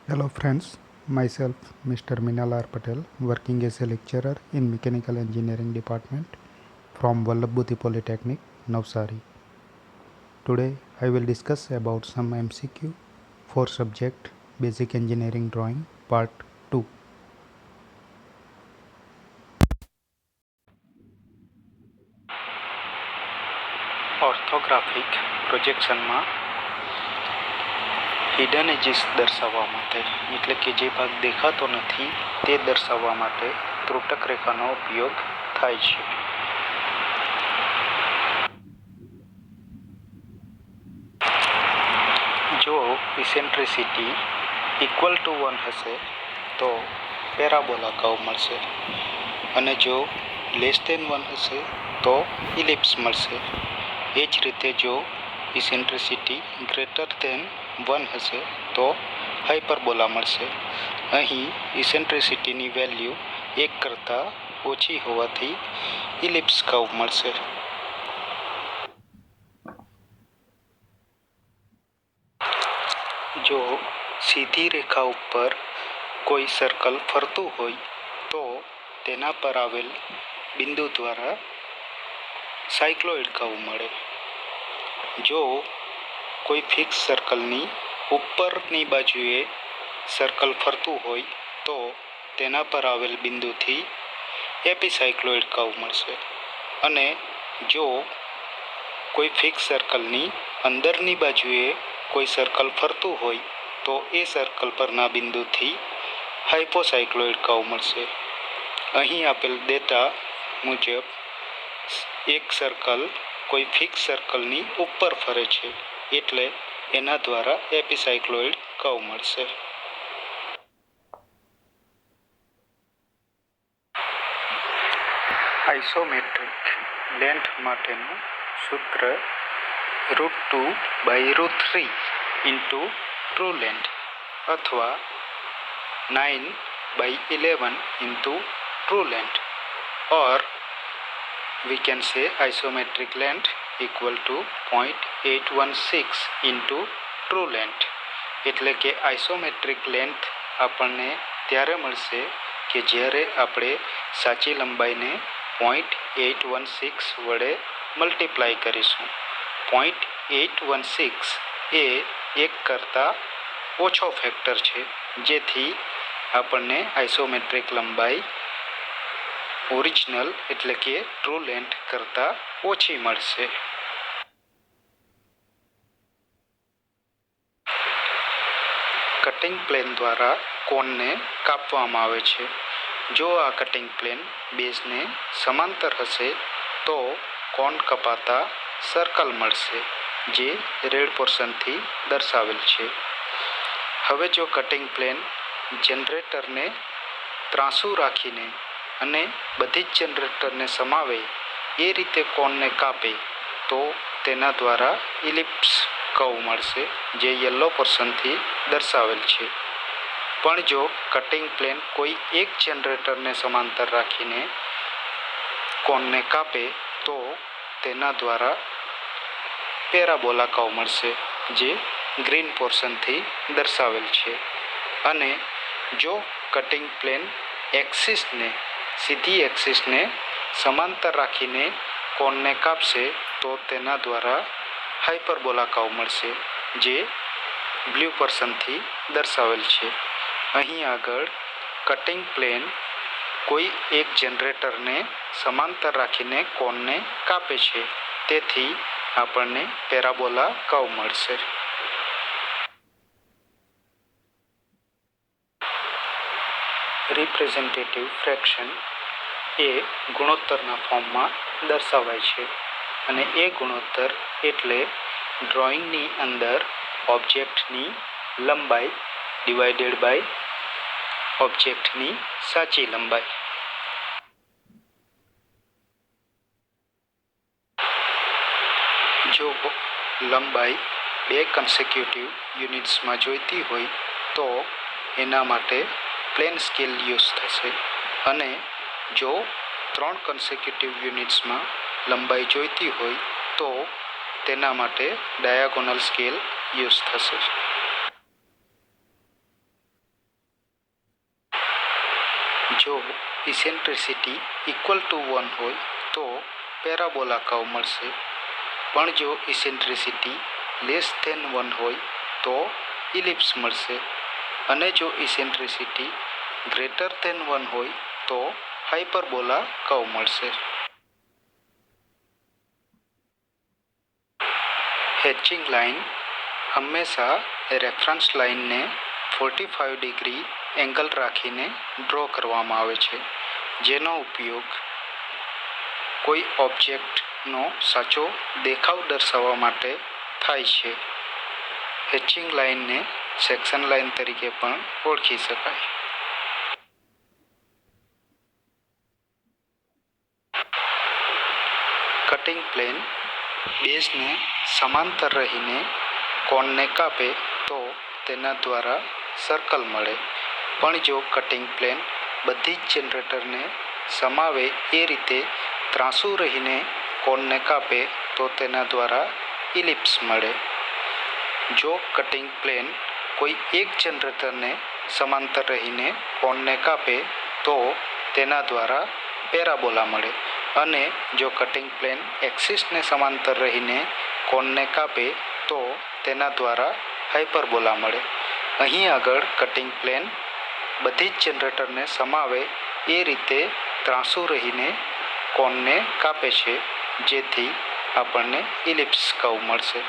Hello friends, myself Mr. Minal R. Patel, working as a lecturer in Mechanical Engineering Department from Vallabhuti Polytechnic, Navsari. Today I will discuss about some MCQ for subject Basic Engineering Drawing Part 2. Orthographic પ્રોજેક્શનમાં hidden edges દર્શાવવા માટે એટલે કે જે ભાગ દેખાતો નથી તે દર્શાવવા માટે ત્રુટક રેખાનો ઉપયોગ થાય છે. જો ઇસેન્ટ્રિસિટી ઇક્વલ ટુ 1 હશે તો પેરાબોલા કર્વ મળશે અને જો લેસ ધેન 1 હશે તો ઇલિપ્સ મળશે. એ જ રીતે જો ઇસેન્ટ્રિસિટી ગ્રેટર ધેન 1 હશે તો હાઇપરબોલા મળશે. અહીં ઇસેન્ટ્રિસિટીની વેલ્યુ 1 કરતાં ઓછી હોવાથી ઇલિપ્સ કર્વ મળશે. જો સીધી રેખા ઉપર કોઈ સર્કલ ફરતું હોય તો તેના પર આવેલ બિંદુ દ્વારા સાયક્લોઇડ કર્વ મળે. જો કોઈ ફિક્સ સર્કલની ઉપરની બાજુએ સર્કલ ફરતું હોય તો તેના પર આવેલ બિંદુથી એપિસાયક્લોઇડ કર્વ મળશે. અને જો કોઈ ફિક્સ સર્કલની અંદરની બાજુએ કોઈ સર્કલ ફરતું હોય તો એ સર્કલ પરના બિંદુથી હાઇપોસાયક્લોઇડ કર્વ મળશે. અહીં આપેલ ડેટા મુજબ એક સર્કલ કોઈ ફિક્સ સર્કલની ઉપર ફરે છે એટલે એના દ્વારા એપિસાયક્લોઇડ કર્વ મળશે. આઇસોમેટ્રિક લેન્થ માટેનું સૂત્ર √2/√3 ઇન્ટુ ટ્રુ લેન્થ અથવા 9/11 into true length or we can say isometric length equal to 0.816 into true length. એટલે કે આઇસોમેટ્રિક લેન્થ આપણને ત્યારે મળશે કે જ્યારે આપણે સાચી લંબાઈને 0.816 વડે મલ્ટીપ્લાય કરીશું. 0.816 એ 1 કરતાં ઓછો ફેક્ટર છે, જેથી આપણને આઇસોમેટ્રિક લંબાઈ ઓરિજિનલ એટલે કે ટ્રુ લેન્થ કરતાં ઓછી મળશે. કટિંગ પ્લેન દ્વારા કોનને કાપવામાં આવે છે. જો આ કટિંગ પ્લેન બેઝને સમાંતર હશે તો કોન કપાતા સર્કલ મળશે, જે રેડ પોર્શનથી દર્શાવેલ છે. હવે જો કટિંગ પ્લેન જનરેટરને ત્રાંસું રાખીને અને બધી જ જનરેટરને સમાવે એ રીતે કોનને કાપે તો તેના દ્વારા ઇલિપ્સ કર્વ મળશે, જે યલો પોર્શનથી દર્શાવેલ છે. પણ જો કટિંગ પ્લેન કોઈ એક જનરેટરને સમાંતર રાખીને કોનને કાપે તો તેના દ્વારા પેરાબોલા કર્વ મળશે, જે ગ્રીન પોર્શનથી દર્શાવેલ છે. અને જો કટિંગ પ્લેન સીધી એક્સિસને સમાંતર રાખીને કોનને કાપશે તો તેના દ્વારા હાઇપરબોલા કર્વ મળશે, જે બ્લુ પોર્શનથી દર્શાવેલ છે. અહીં આગળ કટિંગ પ્લેન કોઈ એક જનરેટરને સમાંતર રાખીને કોનને કાપે છે, તેથી આપણને પેરાબોલા કર્વ મળશે. રિપ્રેઝેન્ટેટિવ ફ્રેક્શન એ ગુણોત્તરના ફોર્મમાં દર્શાવાય છે, અને એ ગુણોત્તર એટલે ડ્રોઈંગની અંદર ઓબ્જેક્ટની લંબાઈ ડિવાઇડેડ બાય ઓબ્જેક્ટની સાચી લંબાઈ. જો લંબાઈ 2 કન્સેક્યુટિવ યુનિટ્સમાં જોઈતી હોય તો એના માટે પ્લેન સ્કેલ યુઝ થશે, અને જો 3 કન્સેક્યુટિવ યુનિટ્સમાં લંબાઈ જોઈતી હોય તો તેના માટે ડાયાગોનલ સ્કેલ યુઝ થશે. જો ઇસેન્ટ્રિસિટી ઇક્વલ ટુ 1 હોય તો પેરાબોલા કર્વ મળશે, પણ જો ઇસેન્ટ્રિસિટી લેસ ધેન 1 હોય તો ઇલિપ્સ મળશે, અને જો ઇસેન્ટ્રિસિટી ગ્રેટર ધેન 1 હોય તો હાઇપરબોલા કર્વ મળશે. હેચિંગ લાઇન હંમેશા રેફરન્સ લાઇનને 45 ડિગ્રી એંગલ રાખીને ડ્રો કરવામાં આવે છે, જેનો ઉપયોગ કોઈ ઓબ્જેક્ટનો સાચો દેખાવ દર્શાવવા માટે થાય છે. હેચિંગ લાઇનને સેક્શન લાઇન તરીકે પણ ઓળખી શકાય. કટિંગ પ્લેન બેઝને સમાંતર રહીને કોણને કાપે તો તેના દ્વારા સર્કલ મળે, પણ જો કટિંગ પ્લેન બધી જ જનરેટરને સમાવે એ રીતે ત્રાંસું રહીને કોણને કાપે તો તેના દ્વારા ઇલિપ્સ મળે. જો કટિંગ પ્લેન કોઈ એક જનરેટરને સમાંતર રહીને કોણને કાપે તો તેના દ્વારા પેરાબોલા મળે, અને જો કટિંગ પ્લેન એક્સિસને સમાંતર રહીને કોણને કાપે તો તેના દ્વારા હાઇપરબોલા મળે. અહીં આગળ કટિંગ પ્લેન બધી જ જનરેટરને સમાવે એ રીતે ત્રાંસું રહીને કોણને કાપે છે, જેથી આપણને ઇલિપ્સ કર્વ મળશે.